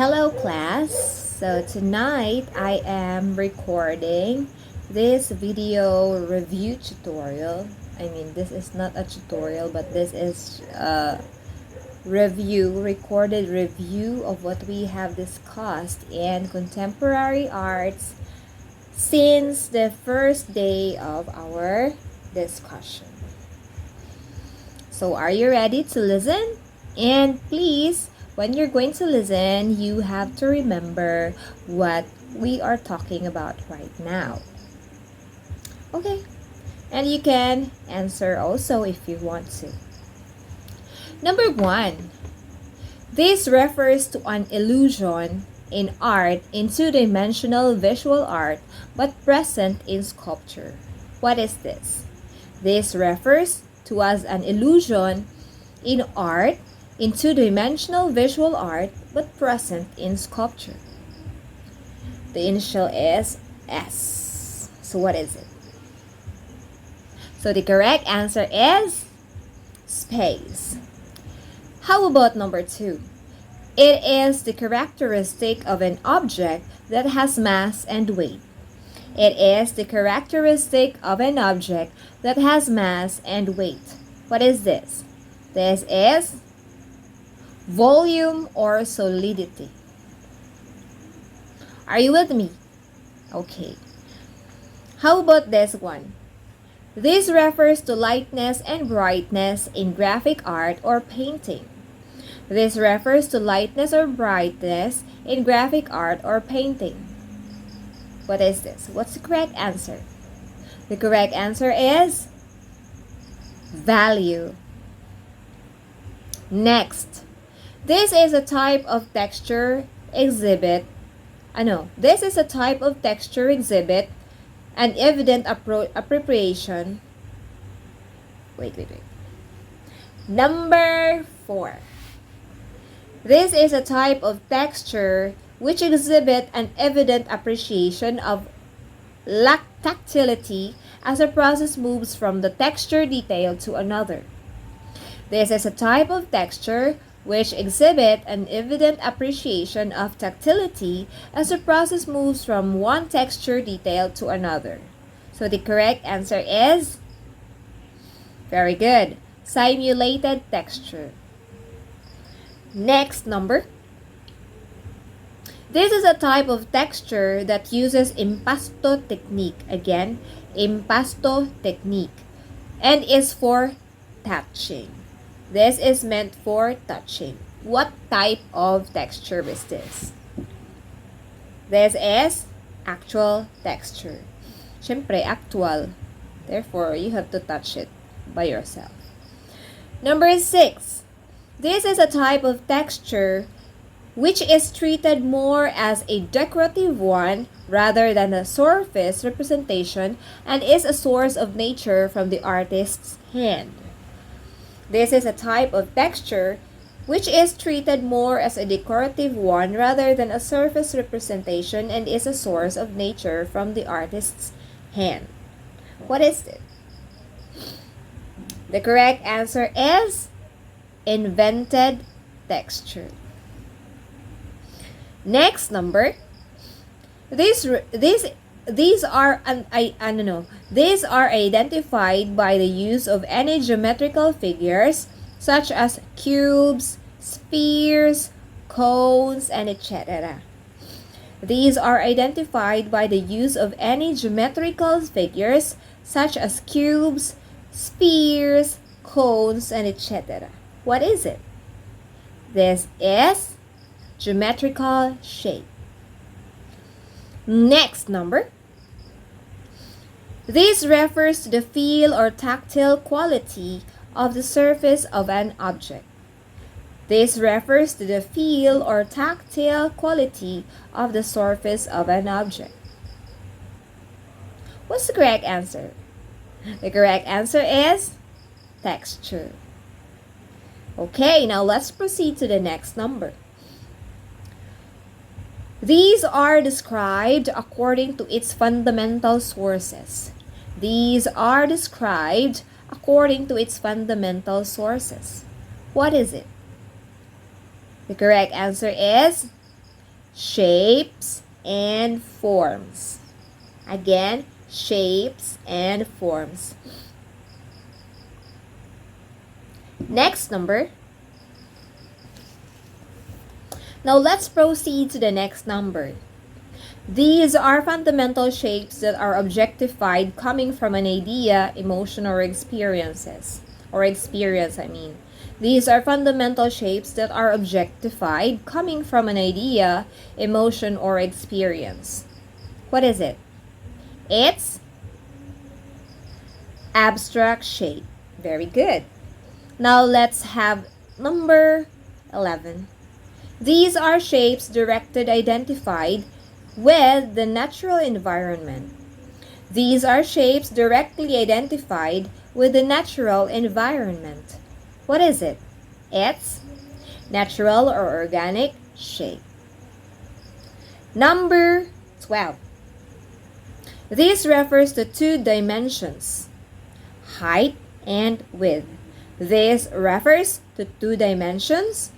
Hello class, so tonight I am recording this video review tutorial. This is not a tutorial, but this is a recorded review of what we have discussed in contemporary arts since the first day of our discussion. So are you ready to listen? And please, when you're going to listen, you have to remember what we are talking about right now. Okay, and you can answer also if you want to. Number 1. This refers to an illusion in art in two-dimensional visual art but present in sculpture. What is this? This refers to as an illusion in art in two-dimensional visual art but present in sculpture. The initial is S. So what is it? So the correct answer is space. How about number 2? It is the characteristic of an object that has mass and weight. It is the characteristic of an object that has mass and weight. What is this? This is volume or solidity. Are you with me? Okay. How about this one? This refers to lightness and brightness in graphic art or painting. This refers to lightness or brightness in graphic art or painting. What is this? What's the correct answer? The correct answer is value. Next, this is a type of texture exhibit. This is a type of texture exhibit an evident appropriation. Wait. Number 4. This is a type of texture which exhibit an evident appreciation of tactility as a process moves from the texture detail to another. This is a type of texture which exhibit an evident appreciation of tactility as the process moves from one texture detail to another. So the correct answer is very good. Simulated texture. Next number. This is a type of texture that uses impasto technique. Again, impasto technique. And is for touching. This is meant for touching. What type of texture is this? This is actual texture. Siyempre, actual. Therefore, you have to touch it by yourself. Number 6. This is a type of texture which is treated more as a decorative one rather than a surface representation and is a source of nature from the artist's hand. This is a type of texture which is treated more as a decorative one rather than a surface representation and is a source of nature from the artist's hand. What is it? The correct answer is invented texture. Next number. These are identified by the use of any geometrical figures such as cubes, spheres, cones, and etc. These are identified by the use of any geometrical figures such as cubes, spheres, cones, and etc. What is it? This is geometrical shape. Next number. This refers to the feel or tactile quality of the surface of an object. This refers to the feel or tactile quality of the surface of an object. What's the correct answer? The correct answer is texture. Okay, now let's proceed to the next number. These are described according to its fundamental sources. These are described according to its fundamental sources. What is it? The correct answer is shapes and forms. Again, shapes and forms. Next number. Now let's proceed to the next number. These are fundamental shapes that are objectified coming from an idea, emotion, or experiences. These are fundamental shapes that are objectified coming from an idea, emotion, or experience. What is it? It's abstract shape. Very good. Now let's have number 11. These are shapes directed, identified with the natural environment. These are shapes directly identified with the natural environment. What is it? It's natural or organic shape. Number 12. This refers to two dimensions, height and width. This refers to two dimensions,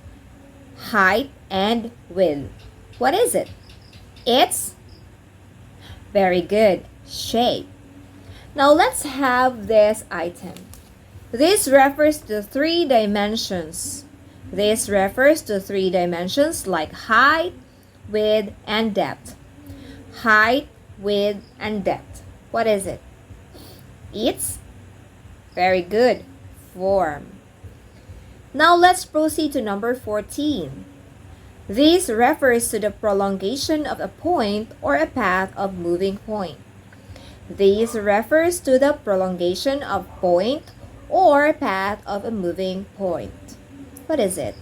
height and width. What is it? It's very good, shape. Now let's have this item. This refers to three dimensions. This refers to three dimensions like height, width, and depth. Height, width, and depth. What is it? It's very good, form. Now let's proceed to number 14. This refers to the prolongation of a point or a path of moving point. This refers to the prolongation of point or path of a moving point. What is it?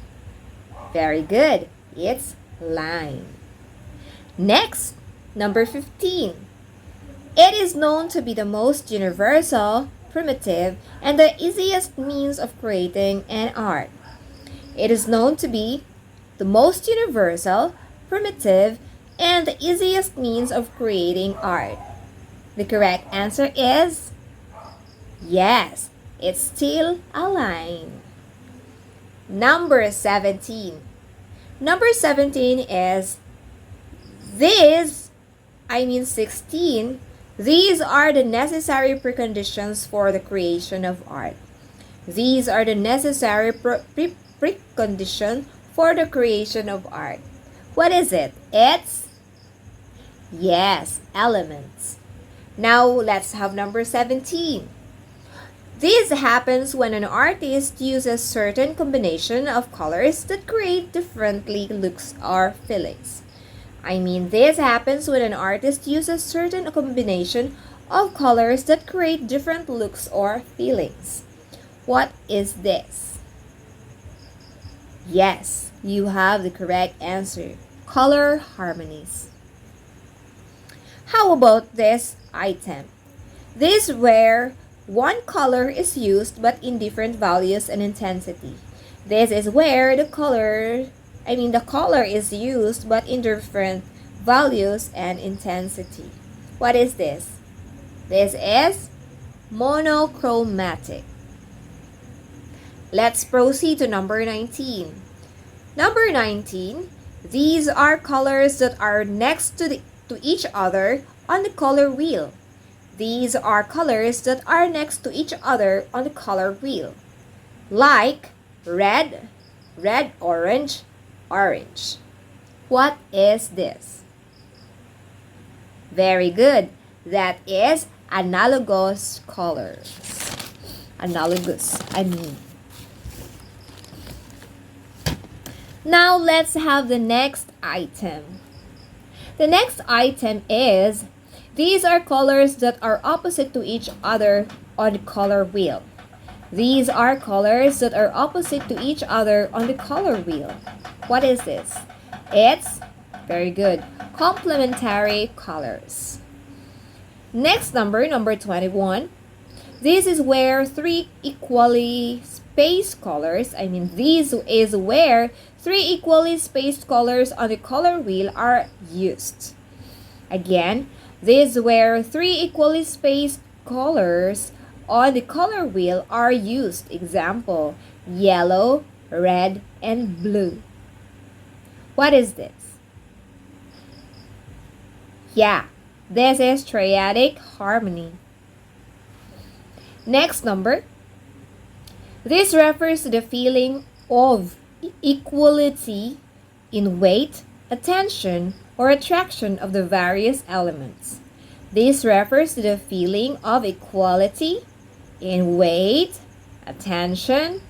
Very good. It's line. Next, number 15. It is known to be the most universal, primitive, and the easiest means of creating an art. It is known to be the most universal, primitive, and the easiest means of creating art. The correct answer is yes, it's still a line. Number 17. Number 17 is 16. These are the necessary preconditions for the creation of art. These are the necessary preconditions for the creation of art. What is it? It's yes, elements. Now let's have number 17. This happens when an artist uses certain combination of colors that create differently looks or feelings. This happens when an artist uses certain combination of colors that create different looks or feelings. What is this? Yes, you have the correct answer. Color harmonies. How about this item? This is where one color is used but in different values and intensity. This is where the color is used but in different values and intensity. What is this? This is monochromatic. Let's proceed to number 19. Number 19, these are colors that are next to each other on the color wheel. These are colors that are next to each other on the color wheel. Like red, orange, orange. What is this? Very good. That is analogous colors. Now let's have the next item. The next item is these are colors that are opposite to each other on the color wheel. These are colors that are opposite to each other on the color wheel. What is this? It's very good. Complementary colors. Next number 21. This is where three equally spaced colors, this is where three equally spaced colors on the color wheel are used. Again, this is where three equally spaced colors on the color wheel are used. Example, yellow, red, and blue. What is this? Yeah, this is triadic harmony. Next number. This refers to the feeling of equality in weight, attention, or attraction of the various elements. This refers to the feeling of equality in weight, attention,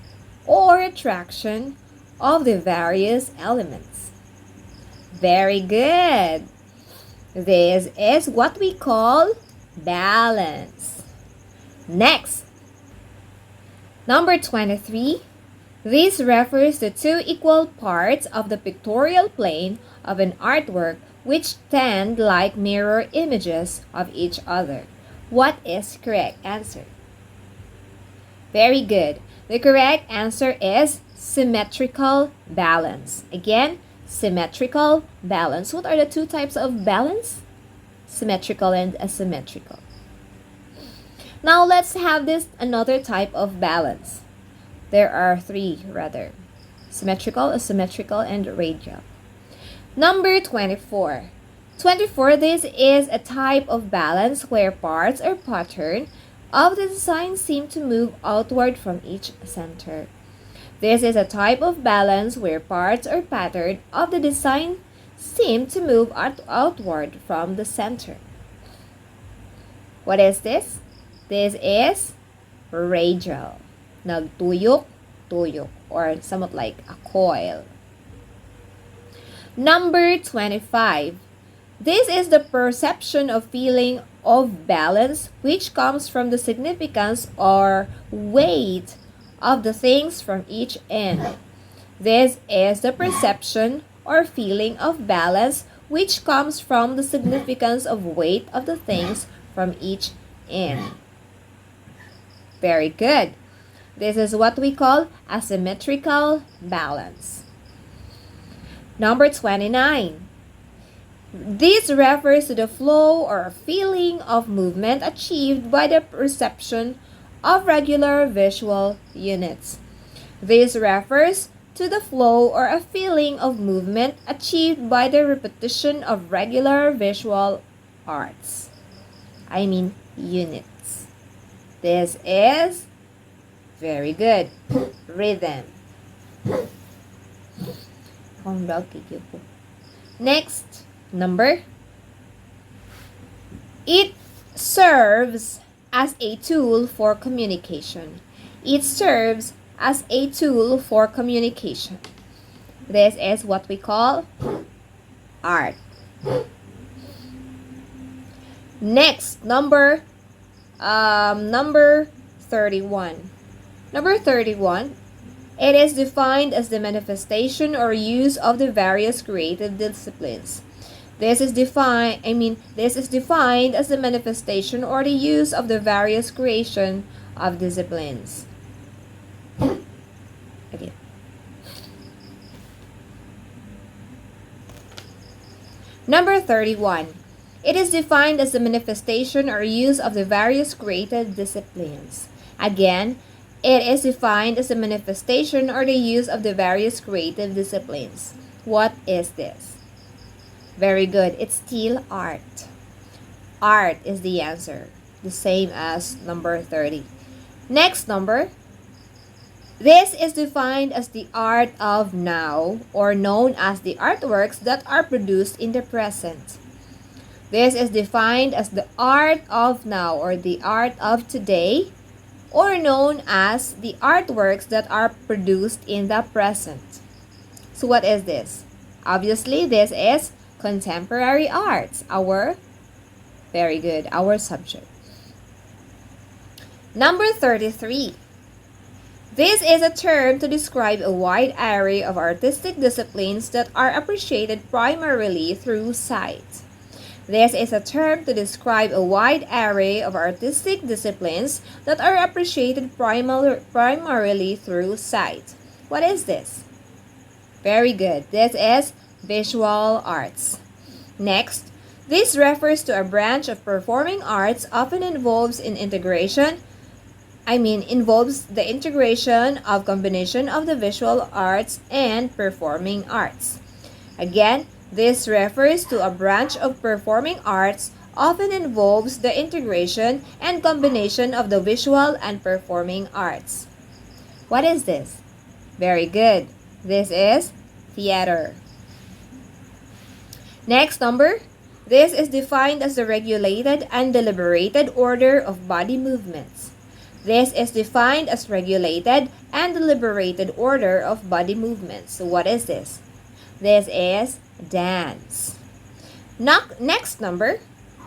or attraction of the various elements. Very good. This is what we call balance. Next, number 23. This refers to two equal parts of the pictorial plane of an artwork which stand like mirror images of each other. What is correct answer? Very good. The correct answer is symmetrical balance. Again, symmetrical balance. What are the two types of balance? Symmetrical and asymmetrical. Now let's have this another type of balance. There are three rather. Symmetrical, asymmetrical, and radial. Number 24. 24, this is a type of balance where parts or pattern of the design seem to move outward from each center. This is a type of balance where parts or pattern of the design seem to move outward from the center. What is this? This is radial. Nagtuyok-tuyok, or somewhat like a coil. Number 25. This is the perception of feeling of balance which comes from the significance or weight of the things from each end. This is the perception or feeling of balance which comes from the significance of weight of the things from each end. Very good. This is what we call asymmetrical balance. Number 29. This refers to the flow or feeling of movement achieved by the perception of regular visual units. This refers to the flow or a feeling of movement achieved by the repetition of regular visual arts. Units. This is very good. Rhythm. Next number. It serves as a tool for communication. It serves as a tool for communication. This is what we call art. Next, number 31. Number 31. It is defined as the manifestation or use of the various creative disciplines. This is defined as the manifestation or the use of the various creation of disciplines. Okay. Number 31. It is defined as the manifestation or use of the various creative disciplines. Again, it is defined as the manifestation or the use of the various creative disciplines. What is this? Very good. It's still art. Art is the answer. The same as number 30. Next number. This is defined as the art of now, or known as the artworks that are produced in the present. This is defined as the art of now, or the art of today, or known as the artworks that are produced in the present. So what is this? Obviously, this is contemporary arts, our subject. Number 33. This is a term to describe a wide array of artistic disciplines that are appreciated primarily through sight. This is a term to describe a wide array of artistic disciplines that are appreciated primarily through sight. What is this? Very good. This is visual arts. Next, this refers to a branch of performing arts often involves the integration of combination of the visual arts and performing arts. Again, This refers to a branch of performing arts often involves the integration and combination of the visual and performing arts. What is this? Very good. This is theater. Next number. This is defined as the regulated and deliberated order of body movements. This is defined as regulated and deliberated order of body movements. So what is this? This is dance. Next number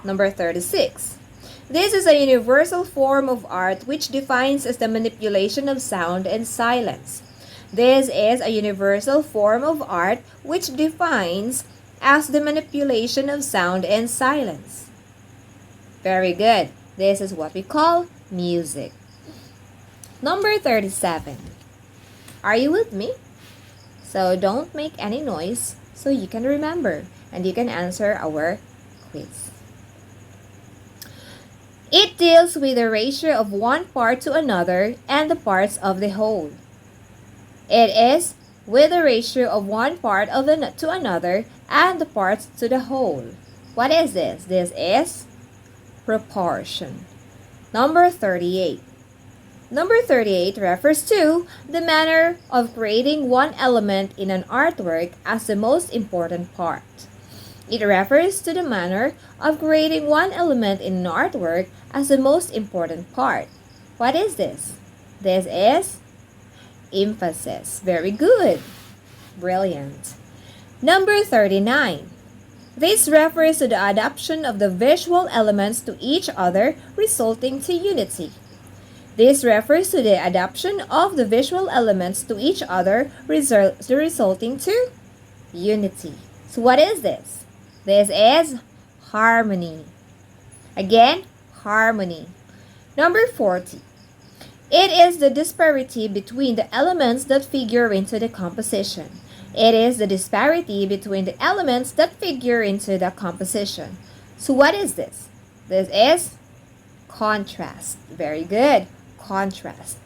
36. This is a universal form of art which defines as the manipulation of sound and silence. This is a universal form of art which defines as the manipulation of sound and silence. Very good. This is what we call music. Number 37. Are you with me? So don't make any noise so you can remember and you can answer our quiz. It deals with the ratio of one part to another and the parts of the whole. It is with the ratio of one part to another and the parts to the whole. What is this? This is proportion. Number 38. Number 38 refers to the manner of creating one element in an artwork as the most important part. It refers to the manner of creating one element in an artwork as the most important part. What is this? This is emphasis. Very good. Brilliant. Number 39. This refers to the adaptation of the visual elements to each other, resulting to unity. This refers to the adaptation of the visual elements to each other, resulting to unity. So what is this? This is harmony. Again, harmony. Number 40. It is the disparity between the elements that figure into the composition. It is the disparity between the elements that figure into the composition. So what is this? This is contrast. Very good. Contrast.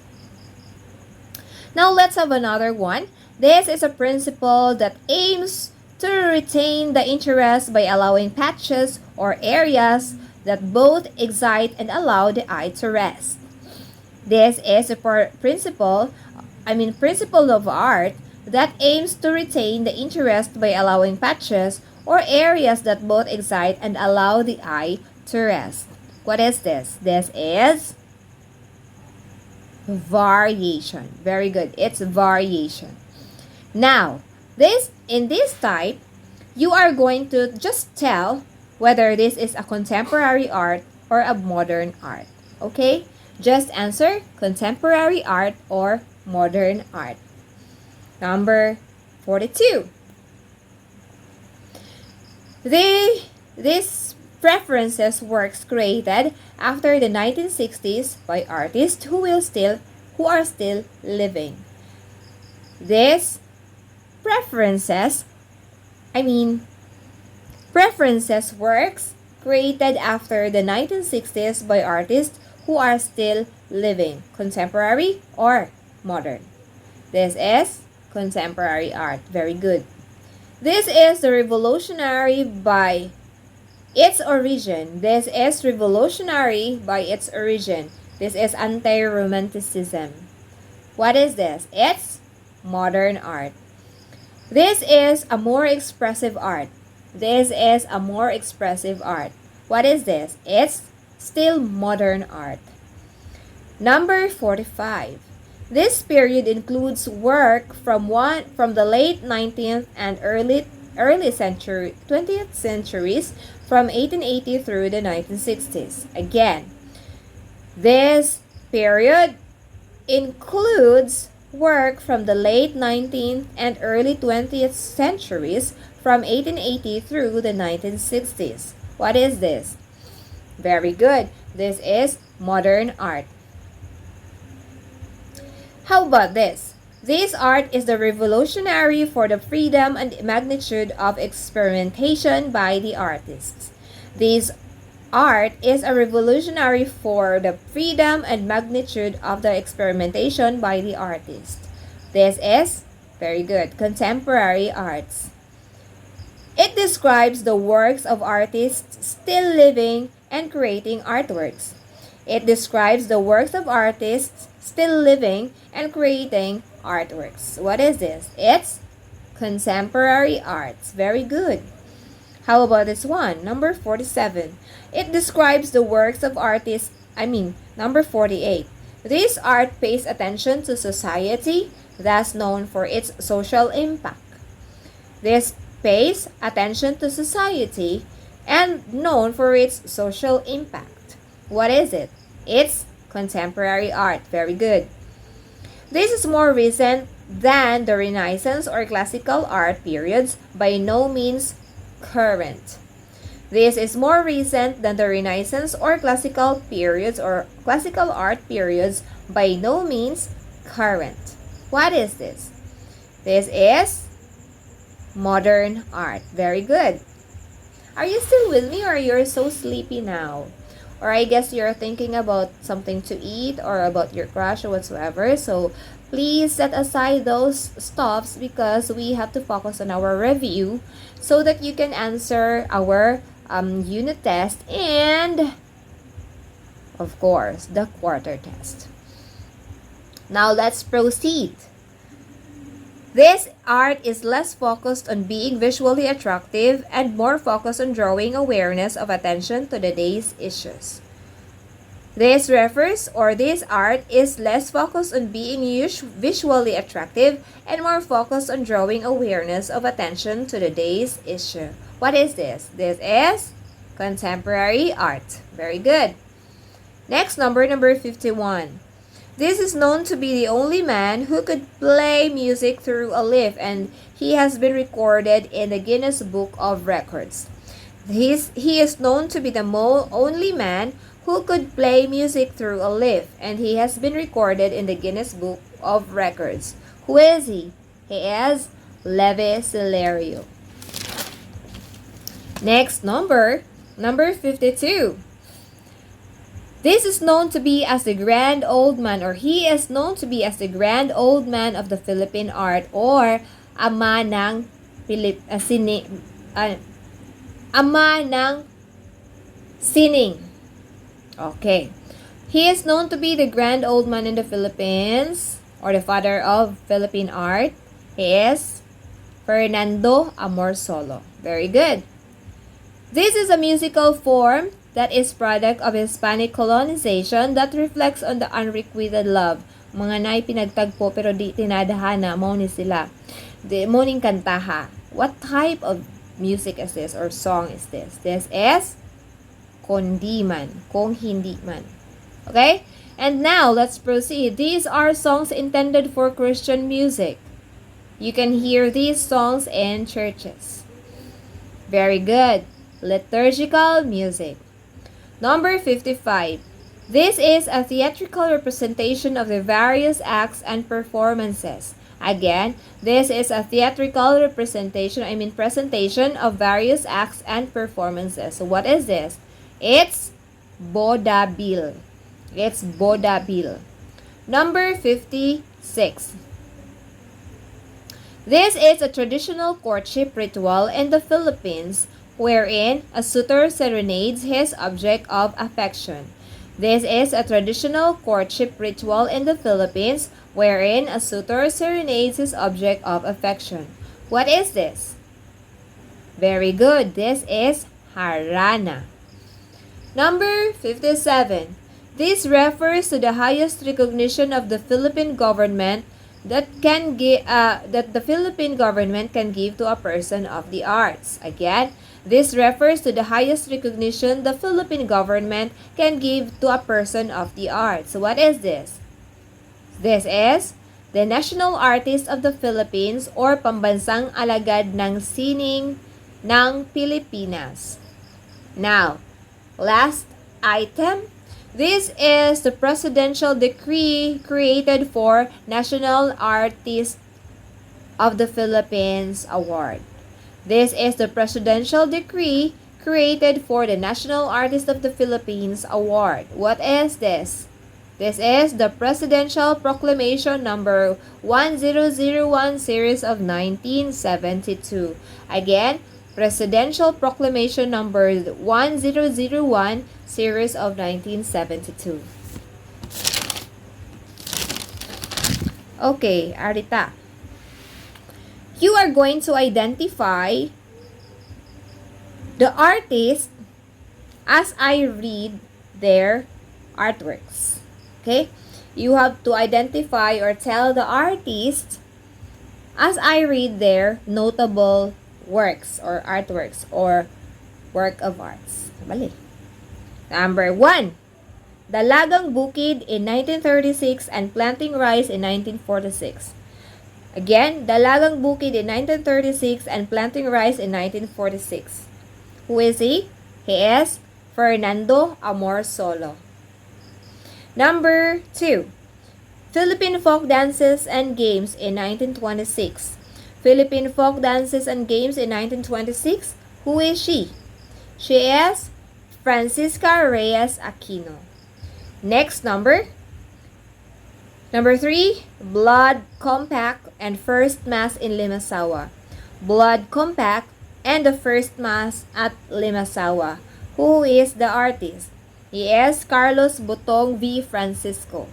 Now let's have another one. This is a principle that aims to retain the interest by allowing patches or areas that both excite and allow the eye to rest. This is a principle of art that aims to retain the interest by allowing patches or areas that both excite and allow the eye to rest. What is this? This is variation. Very good. It's variation. Now, in this type, you are going to just tell whether this is a contemporary art or a modern art. Okay? Just answer contemporary art or modern art. Number 42. This preferences works created after the 1960s by artists who are still living. These preferences works created after the 1960s by artists who are still living. Contemporary or modern? This is contemporary art. Very good. This is the revolutionary by its origin. This is revolutionary by its origin. This is anti-romanticism. What is this? It's modern art. This is a more expressive art. This is a more expressive art. What is this? It's still modern art. Number 45. This period includes work from the late 19th and early 20th centuries, from 1880 through the 1960s. Again, this period includes work from the late 19th and early 20th centuries, from 1880 through the 1960s. What is this? Very good. This is modern art. How about this? This art is the revolutionary for the freedom and magnitude of experimentation by the artists. This art is a revolutionary for the freedom and magnitude of the experimentation by the artist. This is very good. Contemporary arts. It describes the works of artists still living and creating artworks. It describes the works of artists still living and creating artworks. What is this? It's contemporary arts. Very good. How about this one? Number 47. It describes the works of artists, number 48. This art pays attention to society, thus known for its social impact. This pays attention to society and known for its social impact. What is it? It's contemporary art. Very good. This is more recent than the Renaissance or classical art periods, by no means current. This is more recent than the Renaissance or classical periods or classical art periods, by no means current. What is this? This is modern art. Very good. Are you still with me, or you're so sleepy now? Or I guess you're thinking about something to eat or about your crush or whatsoever. So please set aside those stuffs because we have to focus on our review so that you can answer our unit test and, of course, the quarter test. Now let's proceed. This art is less focused on being visually attractive and more focused on drawing awareness of attention to the day's issues. This art is less focused on being visually attractive and more focused on drawing awareness of attention to the day's issue. What is this? This is contemporary art. Very good. Next, number 51. This is known to be the only man who could play music through a leaf, and he has been recorded in the Guinness Book of Records. He is known to be the only man who could play music through a leaf, and he has been recorded in the Guinness Book of Records. Who is he? He is Levi Celerio. Next, number 52. This is known to be as the grand old man, or he is known to be as the grand old man of the Philippine art, or ama ng sining. Okay. He is known to be the grand old man in the Philippines, or the father of Philippine art. He is Fernando Amorsolo. Very good. This is a musical form that is product of Hispanic colonization that reflects on the unrequited love. Mga nay pinagtagpo pero di tinadhana, mo ni sila. Di mo ning kantaha. What type of music is this or song is this? This is kundi man, kung hindi man. Okay? And now, let's proceed. These are songs intended for Christian music. You can hear these songs in churches. Very good. Liturgical music. Number 55. This is a theatrical representation of the various acts and performances. Again, this is a theatrical presentation of various acts and performances. So what is this? It's Bodabil. It's Bodabil. Number 56. This is a traditional courtship ritual in the Philippines wherein a suitor serenades his object of affection. This is a traditional courtship ritual in the Philippines wherein a suitor serenades his object of affection. What is this? Very good. This is harana. Number 57. This refers to the highest recognition of the Philippine government that the Philippine government can give to a person of the arts. Again, this refers to the highest recognition the Philippine government can give to a person of the arts. So what is this? This is the National Artist of the Philippines or Pambansang Alagad ng Sining ng Pilipinas. Now, last item. This is the presidential decree created for National Artist of the Philippines Award. This is the presidential decree created for the National Artist of the Philippines Award. What is this? This is the Presidential Proclamation number 1001 series of 1972. Again, Presidential Proclamation number 1001, series of 1972. Okay, Arita. You are going to identify the artist as I read their artworks. Okay? You have to identify or tell the artist as I read their notable works or artworks or work of arts. Bali. Number 1. Dalagang Bukid in 1936 and Planting Rice in 1946. Again, Dalagang Bukid in 1936 and Planting Rice in 1946. Who is he? He is Fernando Amor Solo. Number 2. Philippine Folk Dances and Games in 1926. Philippine Folk Dances and Games in 1926. Who is she? She is Francisca Reyes Aquino. Next number. Number 3. Blood Compact and First Mass in Limasawa. Blood Compact and the First Mass at Limasawa. Who is the artist? He is Carlos Butong V. Francisco.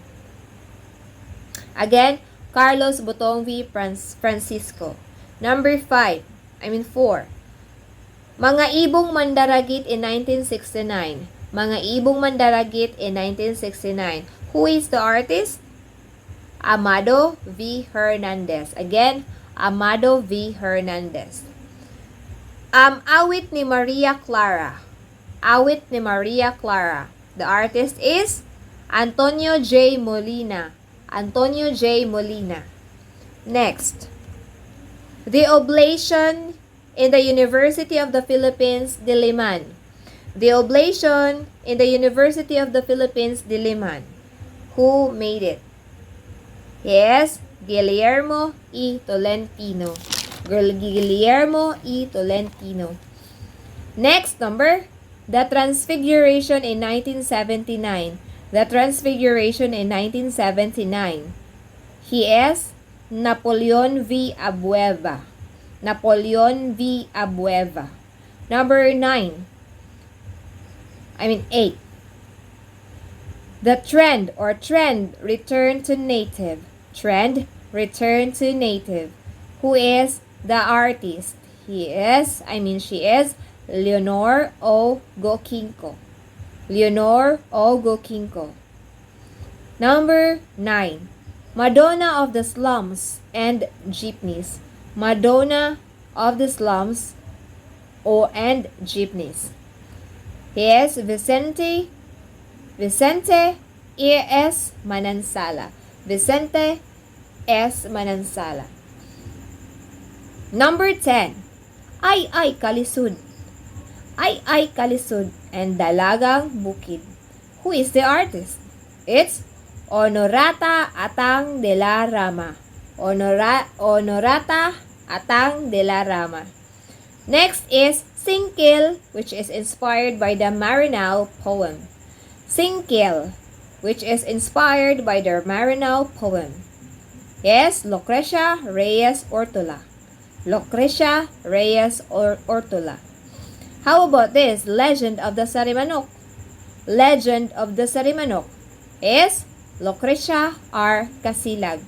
Again, Carlos Butong V. Francisco. Number 4. Mga Ibong Mandaragit in 1969. Mga Ibong Mandaragit in 1969. Who is the artist? Amado V. Hernandez. Again, Amado V. Hernandez. Awit ni Maria Clara. Awit ni Maria Clara. The artist is Antonio J. Molina. Antonio J. Molina. Next. The Oblation in the University of the Philippines, Diliman. The Oblation in the University of the Philippines, Diliman. Who made it? Yes, Guillermo E. Tolentino. Guillermo E. Tolentino. Next number. The Transfiguration in 1979. The Transfiguration in 1979. He is Napoleon V. Abueva. Napoleon V. Abueva. Number 8. The Trend Return to Native. Trend Return to Native. Who is the artist? She is Leonor O. Gokinko. Leonor O. Gokinko. Number 9. Madonna of the Slums and Jeepneys. Madonna of the Slums and Jeepneys. He is Vicente S. Manansala. Vicente S. Manansala. Number 10. Ay Kalisud. Ay Kalisud and Dalagang Bukid. Who is the artist? It's Honorata Atang de la Rama. Honorata Atang de la Rama. Next is Singkil, which is inspired by the Marinao poem. Singkil, which is inspired by the Marinao poem. Yes, Lucrecia Reyes Ortola. Lucrecia Reyes Ortola. How about this? Legend of the Sarimanok. Legend of the Sarimanok is Lucrecia R. Casilag.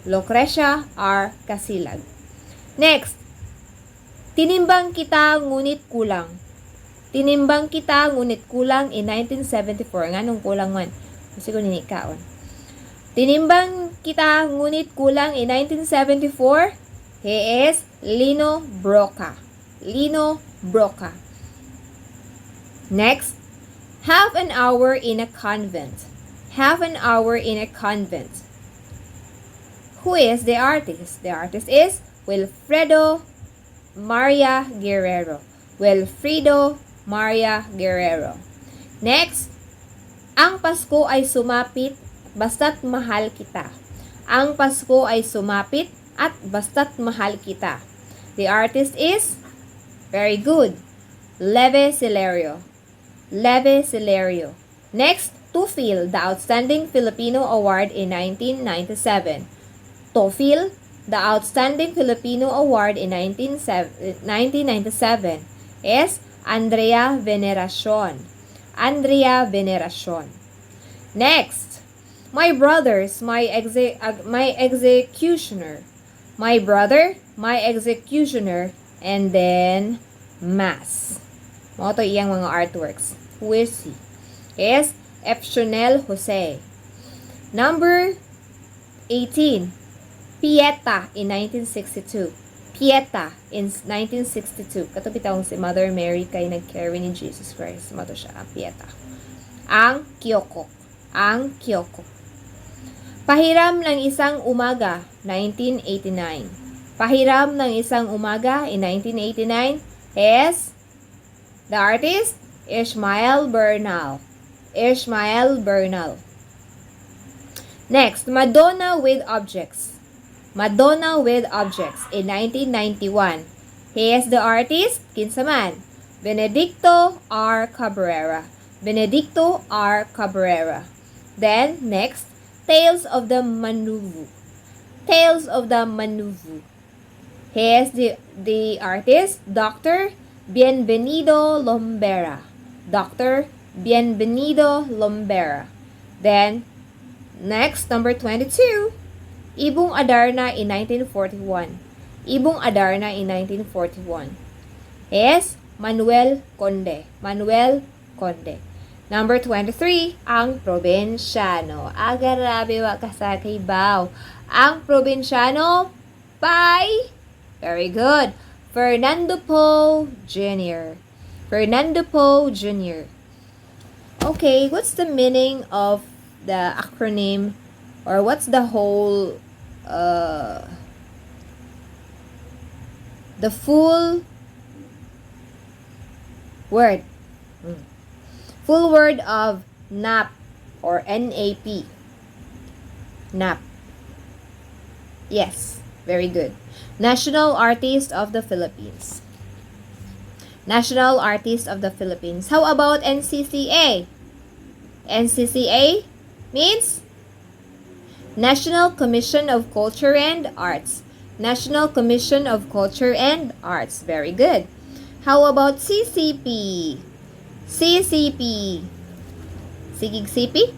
Lucrecia R. Casilag. Next, Tinimbang Kita Ngunit Kulang. Tinimbang Kita Ngunit Kulang in 1974. Nga nung kulang man. Kasi ko ninikaon. Tinimbang Kita Ngunit Kulang in 1974. He is Lino Broca. Lino Broca. Next, Half an Hour in a Convent. Half an Hour in a Convent. Who is the artist? The artist is Wilfredo Maria Guerrero. Wilfredo Maria Guerrero. Next, Ang Pasko ay Sumapit, Basta't Mahal Kita. Ang Pasko ay Sumapit at Basta't Mahal Kita. The artist is, very good, Leve Celerio. Leve Celerio. Next, Tufil, the Outstanding Filipino Award in 1997. Tufil, the Outstanding Filipino Award in 1997 is Andrea Veneracion. Andrea Veneracion. Next, my brothers, my executioner. My brother, my executioner, and then mass. Mga to iyang mga artworks. Who is he? Is Efsionel Jose. Number 18, Pieta in 1962. Pieta in 1962. Katupitawang si Mother Mary kay nag-carry ni Jesus Christ. Mato siya, Pieta. Ang Kyoko. Ang Kyoko. Pahiram ng isang umaga, 1989. Pahiram ng isang umaga in 1989 is the artist Ishmael Bernal. Ishmael Bernal. Next, Madonna with Objects. Madonna with Objects in 1991. He is the artist, kinsa man? Benedicto R. Cabrera. Benedicto R. Cabrera. Then, next, Tales of the Manuvu. Tales of the Manuvu. He is the artist, Dr. Bienvenido Lombera. Dr. Bienvenido Lombera. Then, next, number 22, Ibong Adarna in 1941. Ibong Adarna in 1941. Is Manuel Conde. Manuel Conde. Number 23, ang Provinciano. Agarabi wa kasakay baw. Ang Provinciano by, very good, Fernando Poe Jr. Fernando Poe Jr. Okay, what's the meaning of the acronym, or what's the whole, the full word? Full word of NAP or NAP. NAP. Yes, very good. National Artist of the Philippines. National Artist of the Philippines. How about NCCA? NCCA means National Commission of Culture and Arts. National Commission of Culture and Arts. Very good. How about CCP? CCP. Sigig CP?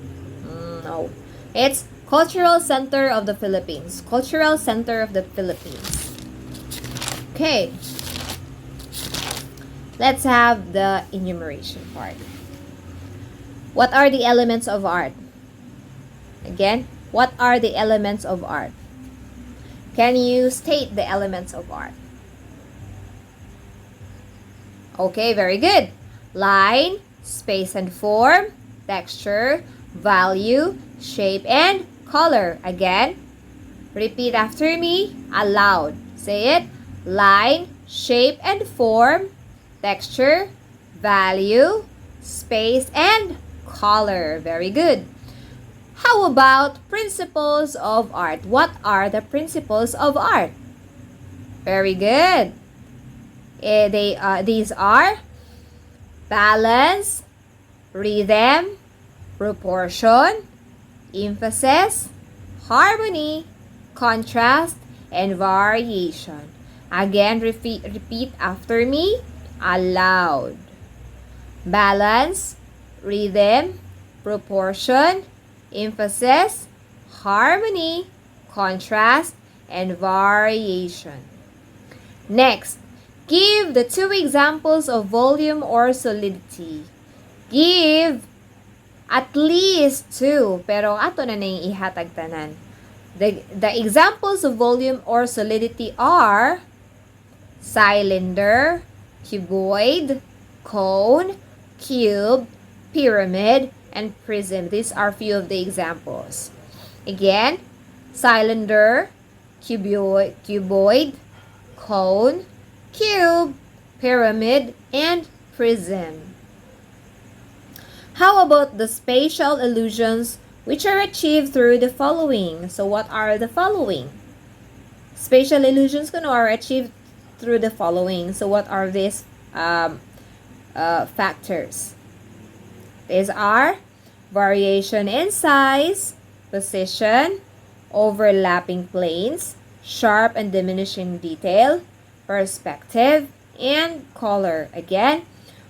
No. It's Cultural Center of the Philippines. Cultural Center of the Philippines. Okay. Let's have the enumeration part. What are the elements of art? Again, what are the elements of art? Can you state the elements of art? Okay, very good. Line, space and form, texture, value, shape, and color. Again, repeat after me aloud. Say it. Line, shape, and form, texture, value, space, and color. Very good. How about principles of art? What are the principles of art? Very good. These are balance, rhythm, proportion, emphasis, harmony, contrast, and variation. Again, repeat after me aloud. Balance, rhythm, proportion, emphasis, harmony, contrast, and variation. Next, give the two examples of volume or solidity. Give at least two, pero ato na yung ihatag tanan. The examples of volume or solidity are cylinder, cuboid, cone, cube, pyramid, and prism. These are few of the examples. Again, cylinder, cuboid, cone, cube, pyramid, and prism. How about the spatial illusions which are achieved through the following? So what are the following? Spatial illusions are achieved through the following. So what are these factors? These are variation in size, position, overlapping planes, sharp and diminishing detail, perspective, and color. Again,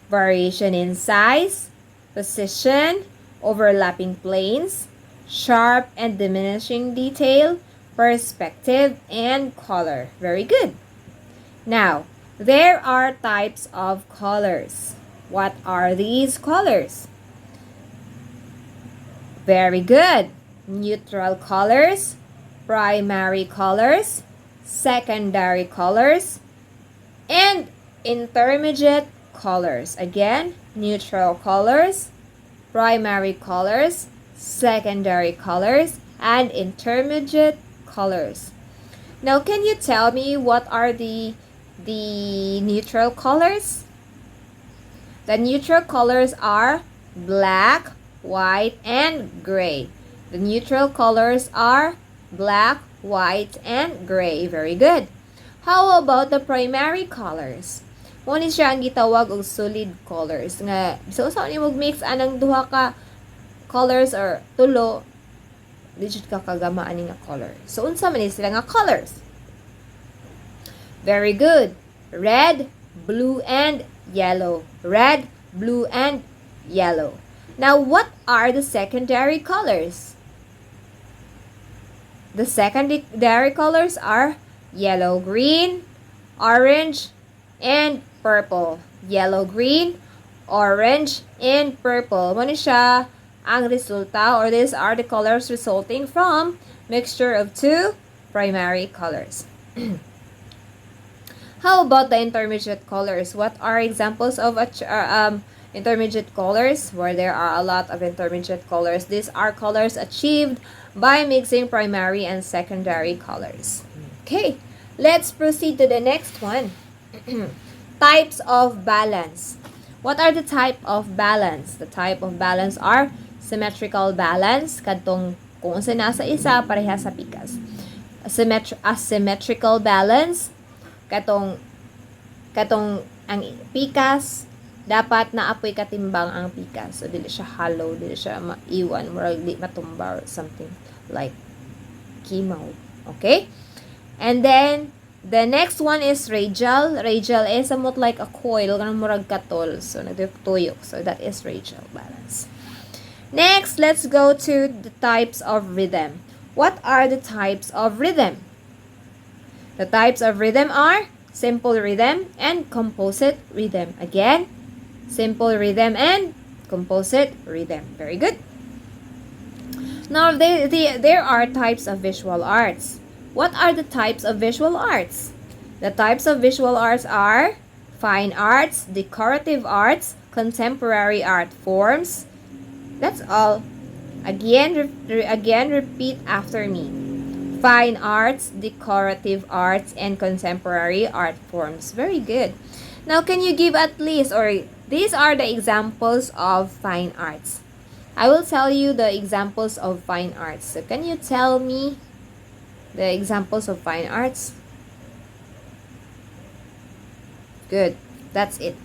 variation in size, position, overlapping planes, sharp and diminishing detail, perspective, and color. Very good. Now, there are types of colors. What are these colors? Very good. Neutral colors, primary colors, secondary colors, and intermediate colors. Again, neutral colors, primary colors, secondary colors, and intermediate colors. Now, can you tell me what are the neutral colors? The neutral colors are black, white, and gray. The neutral colors are black, white, and gray. Very good. How about the primary colors? Mo ni siya ang gitawag og solid colors nga so ni mag-mix anang duha ka colors or tulo di jud ka kagama ani nga color. So unsa man ni sila nga colors? Very good. Red, blue, and yellow. Red, blue, and yellow. Now, what are the secondary colors? The secondary colors are yellow, green, orange, and purple. Yellow, green, orange, and purple. Mo ni siya ang resulta, or these are the colors resulting from mixture of two primary colors. How about the intermediate colors? What are examples of intermediate colors? Where there are a lot of intermediate colors. These are colors achieved by mixing primary and secondary colors. Okay, let's proceed to the next one. Types of balance. What are the type of balance? The type of balance are symmetrical balance. Kadtong kung sa nasa isa, pareha sa pikas. Asymmetrical balance. Katong ang pikas dapat naapoy katimbang ang pikas, so dili siya hollow, dili siya maiwan, murag di matumba or something like kimaw. Okay, and then the next one is radial. Radial is somewhat like a coil kanang murag katol, so nagtuyok, so that is radial balance. Next, let's go to the types of rhythm. What are the types of rhythm? The types of rhythm are simple rhythm and composite rhythm. Again, simple rhythm and composite rhythm. Very good. Now, there are types of visual arts. What are the types of visual arts? The types of visual arts are fine arts, decorative arts, contemporary art forms. That's all. Again, repeat after me. Fine arts, decorative arts, and contemporary art forms. Very good. Now, can you give at least, or these are the examples of fine arts. I will tell you the examples of fine arts. So, can you tell me the examples of fine arts? Good. That's it.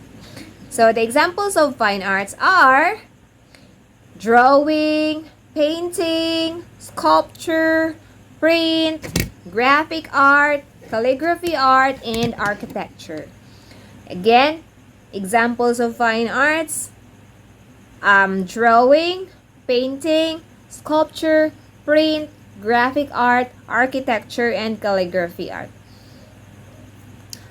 So, the examples of fine arts are drawing, painting, sculpture, print, graphic art, calligraphy art, and architecture. Again, examples of fine arts, drawing, painting, sculpture, print, graphic art, architecture, and calligraphy art.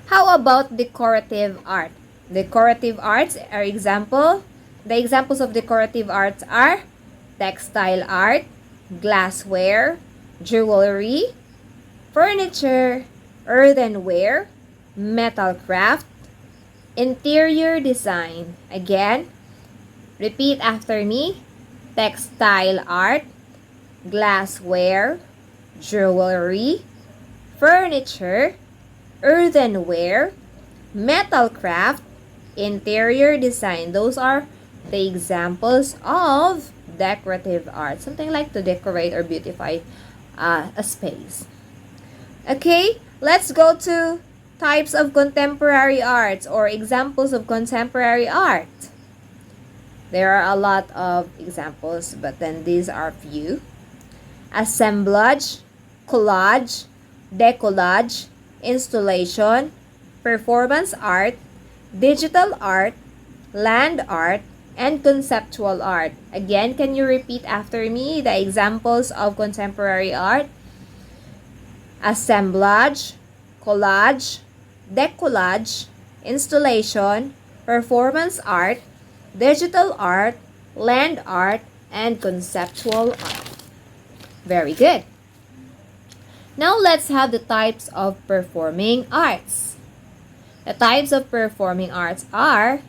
How about decorative art? Decorative arts are the examples of decorative arts are textile art, glassware, jewelry, furniture, earthenware, metal craft, interior design. Again, repeat after me. Textile art, glassware, jewelry, furniture, earthenware, metal craft, interior design. Those are the examples of decorative art. Something like to decorate or beautify a space. Okay, let's go to types of contemporary arts or examples of contemporary art. There are a lot of examples, but then these are few. Assemblage, collage, decollage, installation, performance art, digital art, land art, and conceptual art. Again, can you repeat after me the examples of contemporary art? Assemblage, collage, decollage, installation, performance art, digital art, land art, and conceptual art. Very good. Now let's have the types of performing arts. The types of performing arts are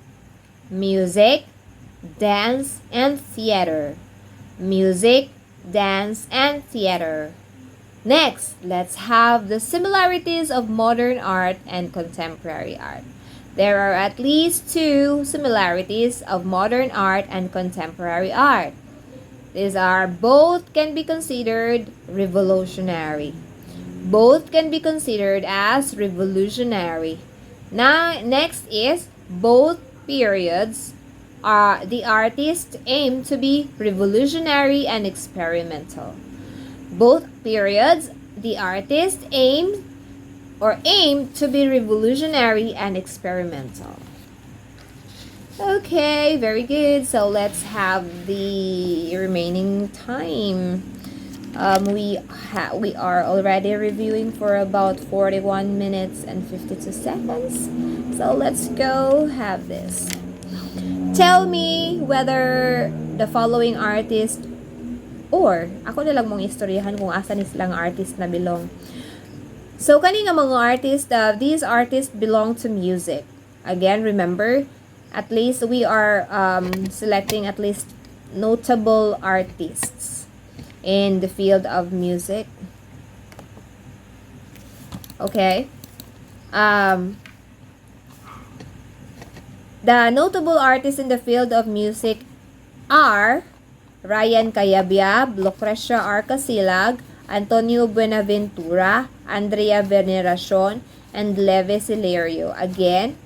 music, dance, and theater. Music, dance, and theater. Next, let's have the similarities of modern art and contemporary art. There are at least 2 similarities of modern art and contemporary art. These are both can be considered revolutionary. Both can be considered as revolutionary. Now, next is both periods the artists aim to be revolutionary and experimental. Both periods the artists aim to be revolutionary and experimental. Okay, very good. So let's have the remaining time. We are already reviewing for about 41 minutes and 52 seconds. So let's go have this. Tell me whether the following artist or ako na lang mong istoryahan kung asa ni silang artist na belong. So kani nga mga artist, these artists belong to music. Again, remember, at least we are selecting at least notable artists in the field of music. Okay. The notable artists in the field of music are Ryan Cayabyab, Lucrecia Arcasilag, Antonio Buenaventura, Andrea Veneracion, and Leve Silerio. Again,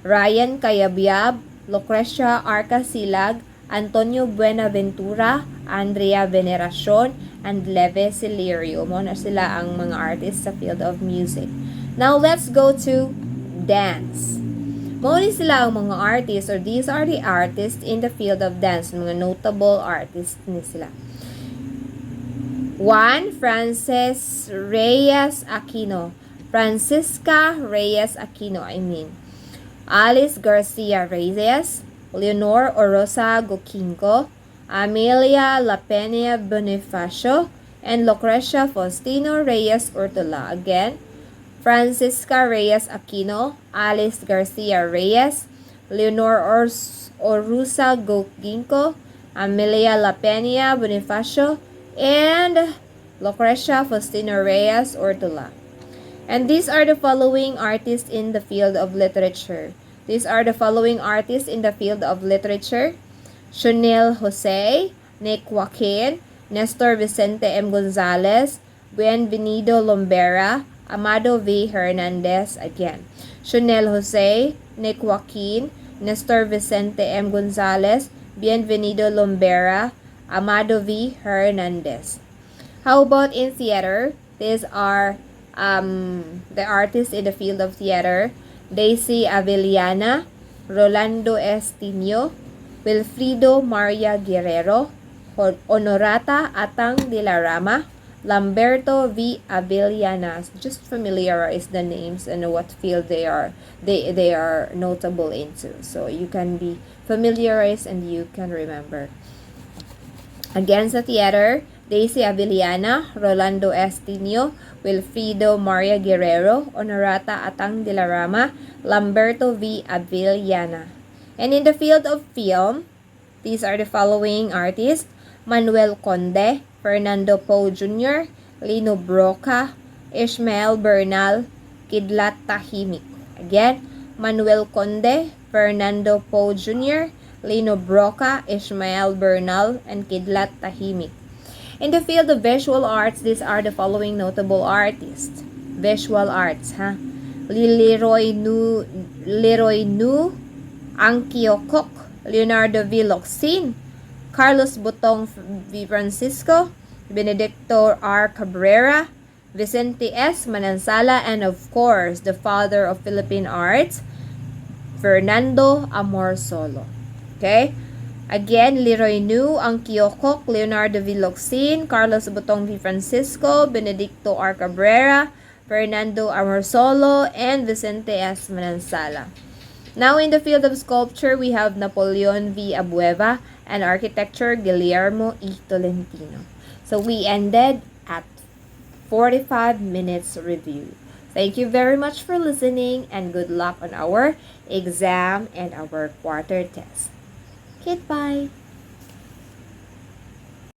Ryan Cayabyab, Lucrecia Arcasilag, Antonio Buenaventura, Andrea Veneracion, and Leve Silerio. Muna sila ang mga artists sa field of music. Now, let's go to dance. Muna sila ang mga artists, or these are the artists in the field of dance. Mga notable artists ni sila. 1. Frances Reyes Aquino. Francisca Reyes Aquino, Alice Garcia Reyes, Leonor Orosa Goquinco, Amelia Lapenia Bonifacio, and Lucrecia Faustino Reyes Ortola. Again, Francisca Reyes Aquino, Alice Garcia Reyes, Leonor Orusa Goquinco, Amelia Lapenia Bonifacio, and Lucrecia Faustino Reyes Ortola. And these are the following artists in the field of literature. These are the following artists in the field of literature: Shunil Jose, Nick Joaquin, Nestor Vicente M. Gonzalez, Bienvenido Lombera, Amado V. Hernandez. Again, Shunil Jose, Nick Joaquin, Nestor Vicente M. Gonzalez, Bienvenido Lombera, Amado V. Hernandez. How about in theater? These are the artists in the field of theater: Daisy Avellana, Rolando Estinio, Wilfrido Maria Guerrero, Honorata Atang de la Rama, Lamberto V. Avellana. Just familiarize the names and what field they are notable into, so you can be familiarized and you can remember. Again, sa theater, Daisy Avellana, Rolando Estinio, Wilfrido Maria Guerrero, Honorata Atang de la Rama, Lamberto V. Avellana. And in the field of film, these are the following artists: Manuel Conde, Fernando Poe Jr., Lino Broca, Ishmael Bernal, Kidlat Tahimik. Again, Manuel Conde, Fernando Poe Jr., Lino Broca, Ishmael Bernal, and Kidlat Tahimik. In the field of visual arts, these are the following notable artists. Visual arts, Leroy Nu, Angkio Kok, Leonardo V. Locsin, Carlos Botong V. Francisco, Benedicto R. Cabrera, Vicente S. Manansala, and of course, the Father of Philippine Art, Fernando Amorsolo. Okay? Again, Leroy Nu, Ang Kyokok, Leonardo Villoxin, Carlos Botong V. Francisco, Benedicto R. Cabrera, Fernando Amorsolo, and Vicente S. Manansala. Now, in the field of sculpture, we have Napoleon V. Abueva, and architecture, Guillermo E. Tolentino. So, we ended at 45 minutes review. Thank you very much for listening, and good luck on our exam and our quarter test. Goodbye.